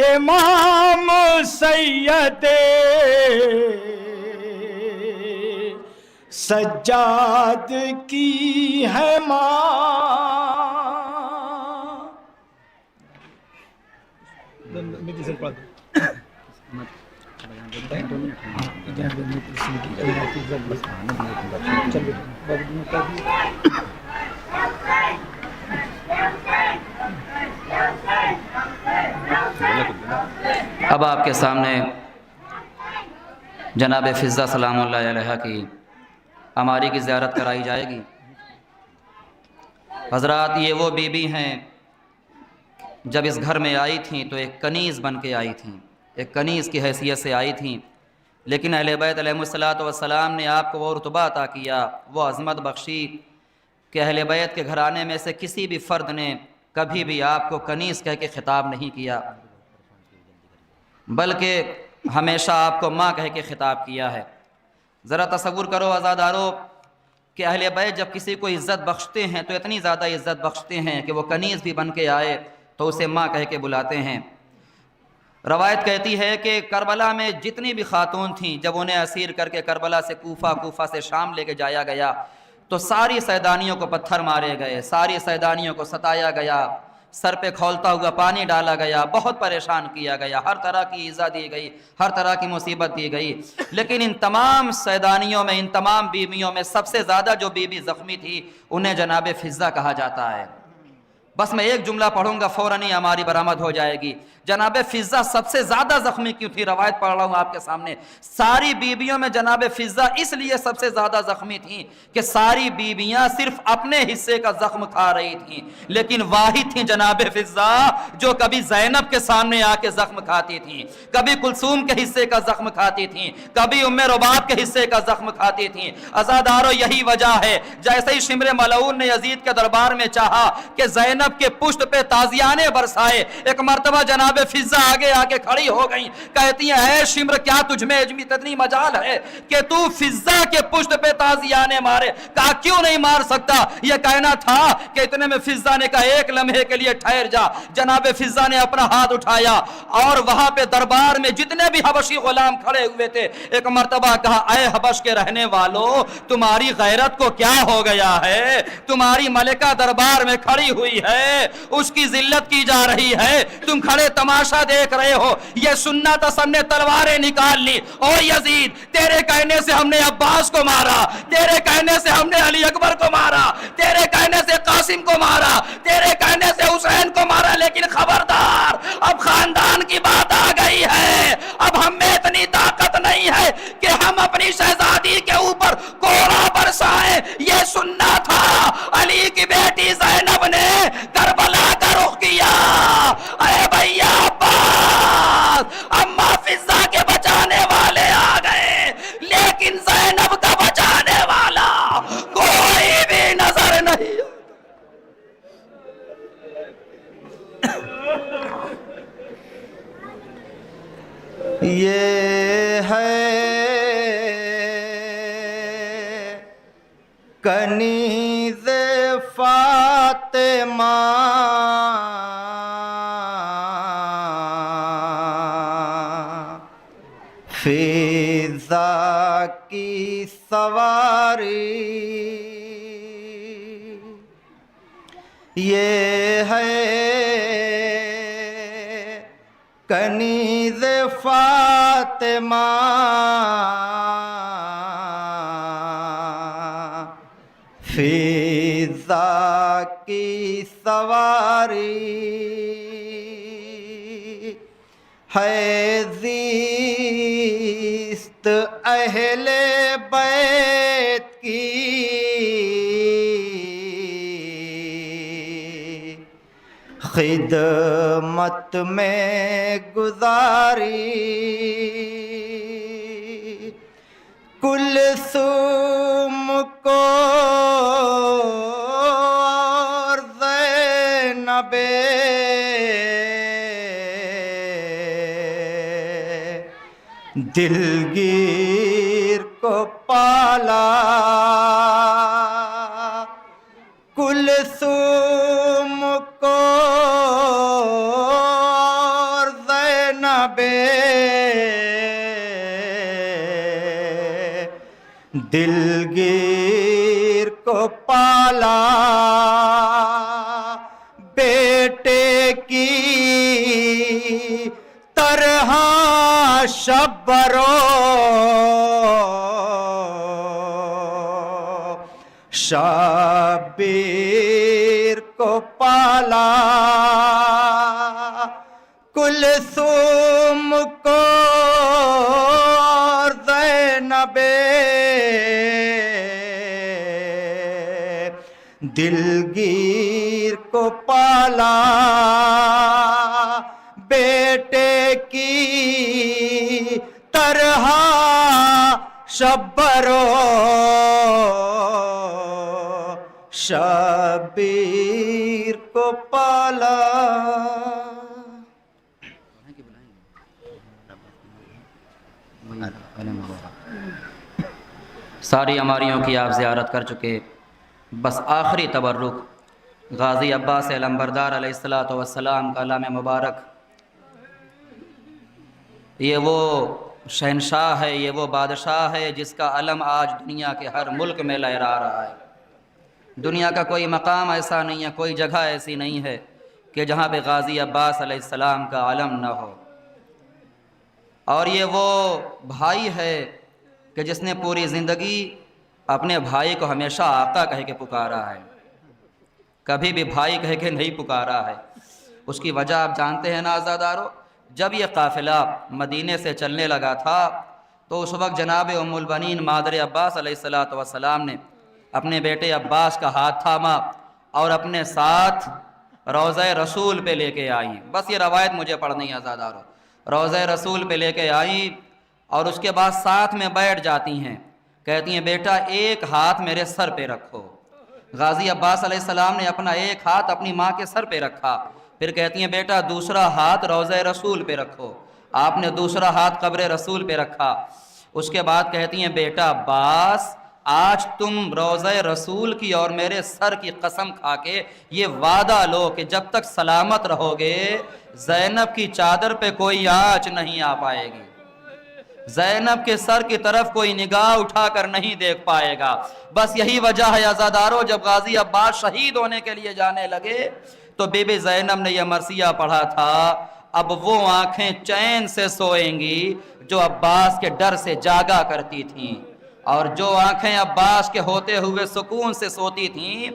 امام سید سجاد کی ہے ماں اب آپ کے سامنے جناب فضہ سلام اللہ علیہ کی عماری کی زیارت کرائی جائے گی۔ حضرات یہ وہ بی بی ہیں جب اس گھر میں آئی تھیں تو ایک کنیز بن کے آئی تھیں، ایک کنیز کی حیثیت سے آئی تھیں، لیکن اہل بیت علیہ السلام نے آپ کو وہ رتبہ عطا کیا، وہ عظمت بخشی کہ اہل بیت کے گھرانے میں سے کسی بھی فرد نے کبھی بھی آپ کو کنیز کہہ کے خطاب نہیں کیا، بلکہ ہمیشہ آپ کو ماں کہہ کے خطاب کیا ہے۔ ذرا تصور کرو عزادارو کہ اہل بیت جب کسی کو عزت بخشتے ہیں تو اتنی زیادہ عزت بخشتے ہیں کہ وہ کنیز بھی بن کے آئے تو اسے ماں کہہ کے بلاتے ہیں۔ روایت کہتی ہے کہ کربلا میں جتنی بھی خاتون تھیں جب انہیں اسیر کر کے کربلا سے کوفہ سے شام لے کے جایا گیا تو ساری سیدانیوں کو پتھر مارے گئے، ساری سیدانیوں کو ستایا گیا، سر پہ کھولتا ہوا پانی ڈالا گیا، بہت پریشان کیا گیا، ہر طرح کی ایذا دی گئی، ہر طرح کی مصیبت دی گئی، لیکن ان تمام سیدانیوں میں، ان تمام بیویوں میں سب سے زیادہ جو بی بی زخمی تھی انہیں جناب فضہ کہا جاتا ہے۔ بس میں ایک جملہ پڑھوں گا فوراً ہی ہماری برآمد ہو جائے گی۔ جناب فضہ سب سے زیادہ زخمی کیوں تھی؟ روایت پڑھ رہا ہوں آپ کے سامنے۔ ساری بیویوں میں جناب فضہ اس لیے سب سے زیادہ زخمی تھیں کہ ساری بیویاں صرف اپنے حصے کا زخم کھا رہی تھیں، لیکن واحد تھیں جناب فضہ جو کبھی زینب کے سامنے آ کے زخم کھاتی تھیں، کبھی کلثوم کے حصے کا زخم کھاتی تھیں، کبھی ام رباب کے حصے کا زخم کھاتی تھیں۔ عزادارو یہی وجہ ہے جیسے ہی شمر ملعون نے یزید کے دربار میں چاہا کہ زینب کے پشت پہ تازیانے برسائے، ایک مرتبہ جناب فضہ آگے آ کے کھڑی ہو گئیں، کہتی ہیں اے شمر کیا تجھ میں اتنی مجال ہے کہ تو فضہ کے پشت پہ تازیانے مارے؟ کہا کیوں نہیں مار سکتا، یہ کہنا تھا کہ اتنے میں فضہ نے کہا ایک لمحے کے لیے ٹھہر جا۔ جناب فضہ نے اپنا ہاتھ اٹھایا اور وہاں پہ دربار میں جتنے بھی حبشی غلام کھڑے ہوئے تھے ایک مرتبہ کہا اے حبش کے رہنے والوں تمہاری غیرت کو کیا ہو گیا ہے؟ تمہاری ملکہ دربار میں کھڑی ہوئی ہے، اس کی ذلت کی جا رہی ہے، تم کھڑے تماشا دیکھ رہے ہو، یہ سننا تھا سب نے تلواریں نکال لی۔ او یزید تیرے کہنے سے ہم نے عباس کو مارا، تیرے کہنے سے ہم نے علی اکبر کو مارا، تیرے کہنے سے قاسم کو مارا، تیرے کہنے سے حسین کو مارا، لیکن خبردار اب خاندان کی بات آ گئی ہے، اب ہم میں اتنی طاقت نہیں ہے کہ ہم اپنی شہزادی کے اوپر کوڑا برسائیں۔ یہ سننا تھا علی کی بیٹی زینب نے کربلا کا رخ کیا۔ اے بھیا عباس اما فضہ کے بچانے والے آ گئے، لیکن زینب کا بچانے والا کوئی بھی نظر نہیں۔ یہ ہے کنیز فاطمہ فضہ کی سواری، یہ ہے کنیز فاطمہ فضا کی سواری ہے زیست اہل بیت کی خدمت میں گزاری کلثوم کو اور زینب دلگیر کو پالا کلثوم کو اور زینب دلگیر کو پالا بیٹے کی طرح شبرو شبیر کو پالا کلثوم کو اور زینب دلگیر کو پالا بیٹے کی طرح شبرو شبیر کو پالا. ساری اماریوں کی آپ زیارت کر چکے، بس آخری تبرک غازی عباس علمبردار علیہ السلام کا علم مبارک. یہ وہ شہنشاہ ہے، یہ وہ بادشاہ ہے جس کا علم آج دنیا کے ہر ملک میں لہرا رہا ہے. دنیا کا کوئی مقام ایسا نہیں ہے، کوئی جگہ ایسی نہیں ہے کہ جہاں پہ غازی عباس علیہ السلام کا علم نہ ہو. اور یہ وہ بھائی ہے کہ جس نے پوری زندگی اپنے بھائی کو ہمیشہ آقا کہہ کے پکارا ہے، کبھی بھی بھائی کہہ کے نہیں پکارا ہے. اس کی وجہ آپ جانتے ہیں نا عزادارو، جب یہ قافلہ مدینے سے چلنے لگا تھا تو اس وقت جناب ام البنین مادر عباس علیہ السلام نے اپنے بیٹے عباس کا ہاتھ تھاما اور اپنے ساتھ روضہ رسول پہ لے کے آئیں. بس یہ روایت مجھے پڑھنی ہے عزادارو. روضہ رسول پہ لے کے آئیں اور اس کے بعد ساتھ میں بیٹھ جاتی ہیں، کہتی ہیں بیٹا ایک ہاتھ میرے سر پہ رکھو. غازی عباس علیہ السلام نے اپنا ایک ہاتھ اپنی ماں کے سر پہ رکھا، پھر کہتی ہیں بیٹا دوسرا ہاتھ روضہ رسول پہ رکھو. آپ نے دوسرا ہاتھ قبر رسول پہ رکھا. اس کے بعد کہتی ہیں بیٹا عباس آج تم روضہ رسول کی اور میرے سر کی قسم کھا کے یہ وعدہ لو کہ جب تک سلامت رہو گے زینب کی چادر پہ کوئی آنچ نہیں آ پائے گی، زینب کے سر کی طرف کوئی نگاہ اٹھا کر نہیں دیکھ پائے گا. بس یہی وجہ ہے عزادارو، جب غازی عباس شہید ہونے کے لیے جانے لگے تو بی بی زینب نے یہ مرثیہ پڑھا تھا، اب وہ آنکھیں چین سے سوئیں گی جو عباس کے ڈر سے جاگا کرتی تھیں، اور جو آنکھیں عباس کے ہوتے ہوئے سکون سے سوتی تھیں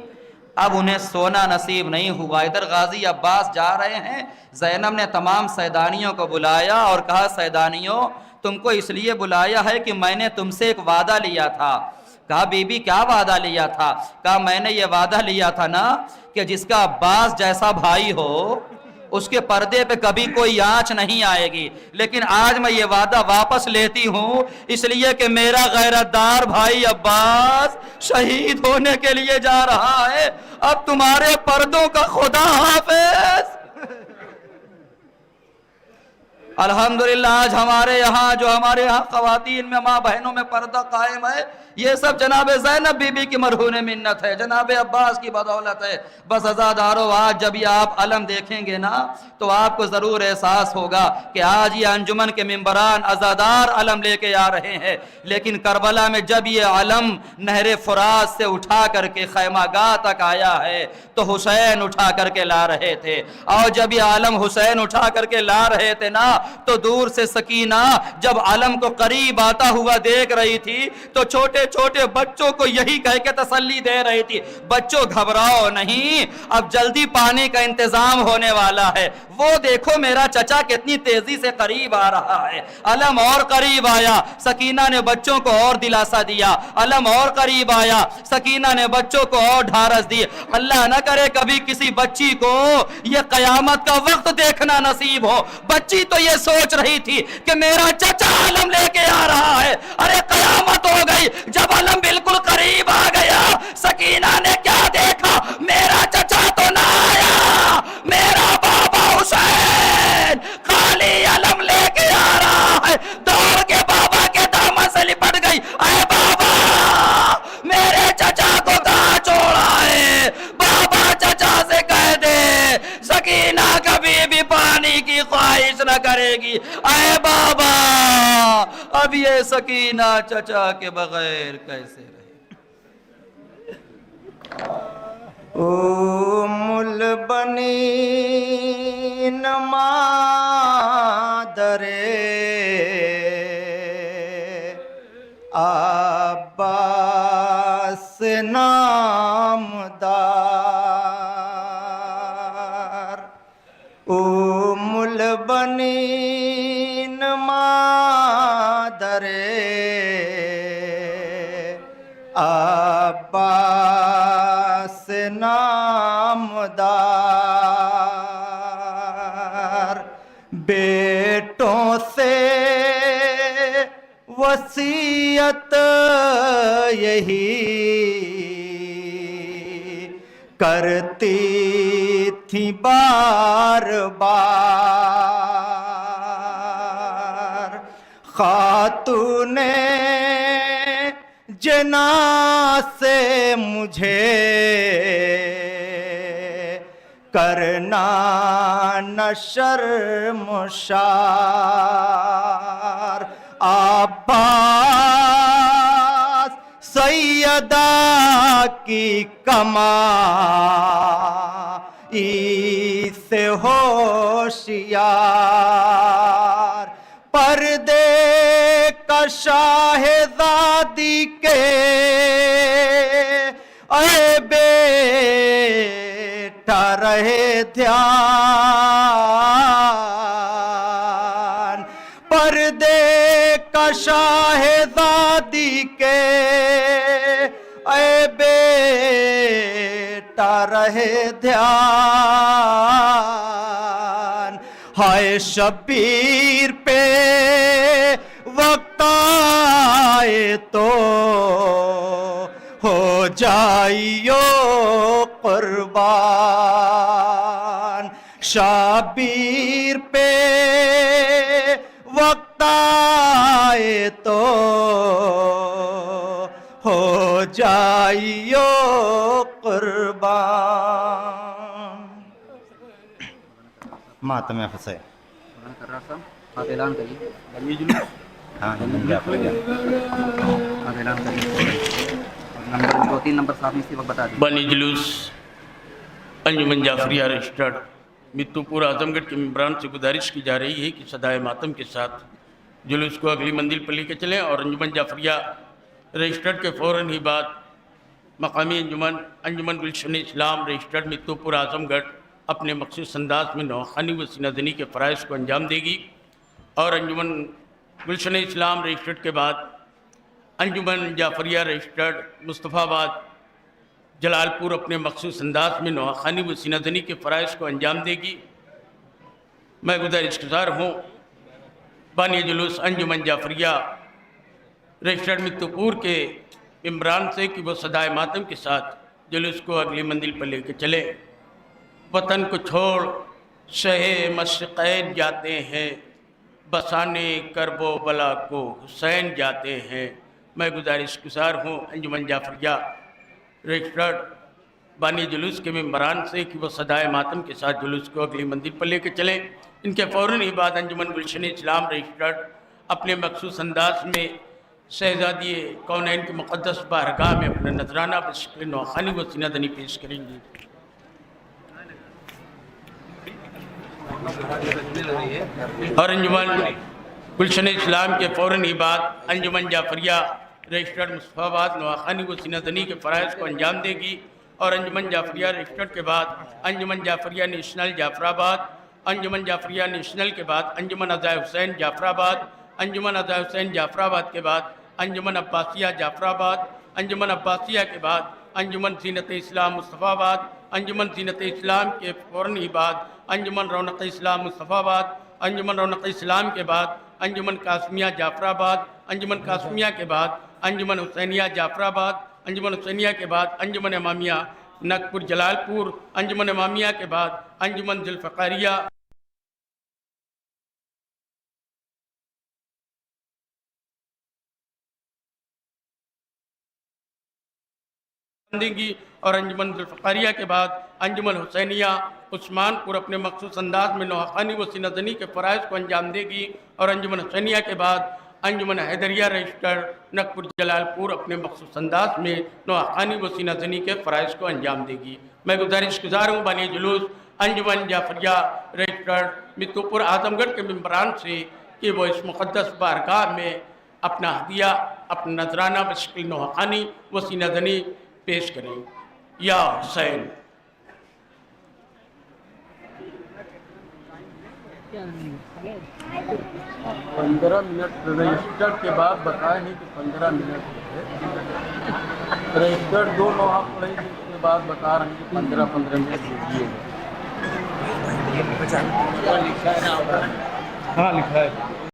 اب انہیں سونا نصیب نہیں ہوا. ادھر غازی عباس جا رہے ہیں، زینب نے تمام سیدانیوں کو بلایا اور کہا سیدانیوں تم کو اس لیے بلایا ہے کہ میں نے تم سے ایک وعدہ لیا تھا. کہا بی بی کیا وعدہ لیا تھا؟ کہا میں نے یہ وعدہ لیا تھا نا کہ جس کا عباس جیسا بھائی ہو اس کے پردے پہ کبھی کوئی آنچ نہیں آئے گی، لیکن آج میں یہ وعدہ واپس لیتی ہوں اس لیے کہ میرا غیرت دار بھائی عباس شہید ہونے کے لیے جا رہا ہے. اب تمہارے پردوں کا خدا حافظ. الحمدللہ آج ہمارے یہاں جو ہمارے یہاں خواتین میں ماں بہنوں میں پردہ قائم ہے، یہ سب جناب زینب بی بی کی مرہون منت ہے، جناب عباس کی بدولت ہے۔ بس عزادارو آج جب یہ آپ علم دیکھیں گے نا تو آپ کو ضرور احساس ہوگا کہ آج یہ انجمن کے ممبران عزادار علم لے کے آ رہے ہیں، لیکن کربلا میں جب یہ علم نہر فرات سے اٹھا کر کے خیمہ گاہ تک آیا ہے تو حسین اٹھا کر کے لا رہے تھے، اور جب یہ علم حسین اٹھا کر کے لا رہے تھے نا تو دور سے سکینہ جب علم کو قریب آتا ہوا دیکھ رہی تھی تو چھوٹے چھوٹے بچوں کو یہی کہہ کے تسلی دے رہی تھی، بچوں گھبراؤ نہیں، اب جلدی پانی کا انتظام ہونے والا ہے، وہ دیکھو میرا چچا کتنی تیزی سے قریب آ رہا ہے۔ علم اور قریب آیا، سکینہ نے بچوں کو اور دلاسا دیا، علم اور قریب آیا، سکینہ نے بچوں کو اور ڈھارس دی۔ اللہ نہ کرے کبھی کسی بچی کو یہ قیامت کا وقت دیکھنا نصیب ہو، بچی تو یہ سوچ رہی تھی کہ میرا چچا علم لے کے آ رہا ہے، ارے قیامت ہو گئی۔ جب علم بالکل قریب آ گیا سکینہ نے کیا دیکھا، میرا چچا تو نہ آیا، میرا بابا حسین خالی علم لے کے آ رہا ہے۔ دوڑ کے بابا کے دامن سے لپٹ گئی، اے بابا میرے چچا کو کہاں چھوڑا ہے، بابا چچا سے کہہ دے سکینہ کبھی بھی پانی کی خواہش نہ کرے گی، اے بابا اب یہ سکینہ چچا کے بغیر کیسے رہے۔ مل بنی مادرے عباس نامدار، مل بنی مادرے عباس نامدار، بیٹوں سے وصیت یہی کرتی تھی بار بار، خاتون جنا سے مجھے کرنا نہ شرمشار، عباس سیدہ کی کمائی سے ہوشیار، پردے کا شاہزادی کے اے بیٹا رہے دھیان، پردے کا شاہزادی کے اے بیٹا رہے دھیان، ہائے شبیر پہ وقت آئے تو ہو جائیو قربان، شبیر پہ وقت آئے تو ہو جائیو قربان۔ ماتم حسین آپ اعلان کریے، ہاں اعلان کریے، نمبر 2-3 نمبر صاحب اسی وقت بتا دیجیے۔ بانی جلوس انجمن جعفریہ رجسٹرڈ متو پور اعظم گڑھ کے ممبران سے گزارش کی جا رہی ہے کہ صدائے ماتم کے ساتھ جلوس کو اگلی منزل پر لے کے چلیں، اور انجمن جعفریہ رجسٹرڈ کے فوراً ہی بعد مقامی انجمن گلشن اسلام رجسٹرڈ متو پور اعظم گڑھ اپنے مخصوص انداز میں نوخانی و سینہ زنی کے فرائض کو انجام دے گی، اور انجمن گلشن اسلام رجسٹرڈ کے بعد انجمن جعفریہ رجسٹرڈ مصطفیٰ آباد جلال پور اپنے مخصوص انداز میں نوخانی و سینہ زنی کے فرائض کو انجام دے گی۔ میں گزارش گزار ہوں بانی جلوس انجمن جعفریہ رجسٹرڈ متو پور کے ممبران سے کہ وہ صدائے ماتم کے ساتھ جلوس کو اگلی منزل پر لے کے چلے۔ وطن کو چھوڑ شہ مشرقین جاتے ہیں، بسانے کرب و بلا کو حسین جاتے ہیں۔ میں گزارش گزار ہوں انجمن جعفریہ رجسٹرڈ بانی جلوس کے ممبران سے کہ وہ صدائے ماتم کے ساتھ جلوس کو اگلی منزل پر لے کے چلیں۔ ان کے فوراً ہی بعد انجمن گلشن اسلام رجسٹرڈ اپنے مخصوص انداز میں شہزادی کونین کے مقدس بارگاہ میں اپنا نذرانہ بشکل نوخانی و سینہ دنی پیش کریں گی۔ اور انجمن گلشن اسلام کے فوراً ہی بعد انجمن جعفریہ رجسٹرڈ مصطفیٰ آباد نواخانی و سینہ دنی کے فرائض کو انجام دے گی۔ اور انجمن جعفریہ رجسٹرڈ کے بعد انجمن جعفریہ نیشنل جعفر آباد، انجمن جعفریہ نیشنل کے بعد انجمن عزائے حسین جعفر آباد، انجمن عزائے حسین جعفر آباد کے بعد انجمن عباسیہ جعفر آباد، انجمن عباسیہ کے بعد انجمن زینت اسلام مصطفیٰ آباد، انجمن زینت اسلام کے فوراً ہی بعد انجمن رونق اسلام مصطفیٰ آباد، انجمن رونق اسلام کے بعد انجمن قاسمیہ جعفر آباد، انجمن قاسمیہ کے بعد انجمن حسینیہ جعفر آباد، انجمن حسینیہ کے بعد انجمن امامیہ نقپور جلال پور، انجمن امامیہ کے بعد انجمن ذوالفقاریہ دیں گی۔ اور انجمن ذوالفقاریہ کے بعد انجمن حسینیہ عثمان پور اپنے مخصوص انداز میں نوحانی و سینہ زنی کے فرائض کو انجام دے گی۔ اور انجمن حسینیہ کے بعد انجمن حیدریہ رجسٹر نقپور جلال پور اپنے مخصوص انداز میں نوحانی و سینہ زنی کے فرائض کو انجام دے گی۔ میں گزارش گزار ہوں بانی جلوس انجمن جعفریہ رجسٹر متو پور اعظم گڑھ کے ممبران سے کہ وہ اس مقدس بارگاہ میں اپنا ہدیہ، اپنا نذرانہ بشکل نوحانی و سینہ زنی پیش کریں۔ یا حسین۔ 15 منٹ رجسٹر کے بعد بتائیں نہیں کہ 15 منٹ ہے، رجسٹر 2 نوحہ پڑھے گی، اس کے بعد بتا رہے ہیں کہ 15 منٹ دیجیے گا۔ ہاں لکھا ہے۔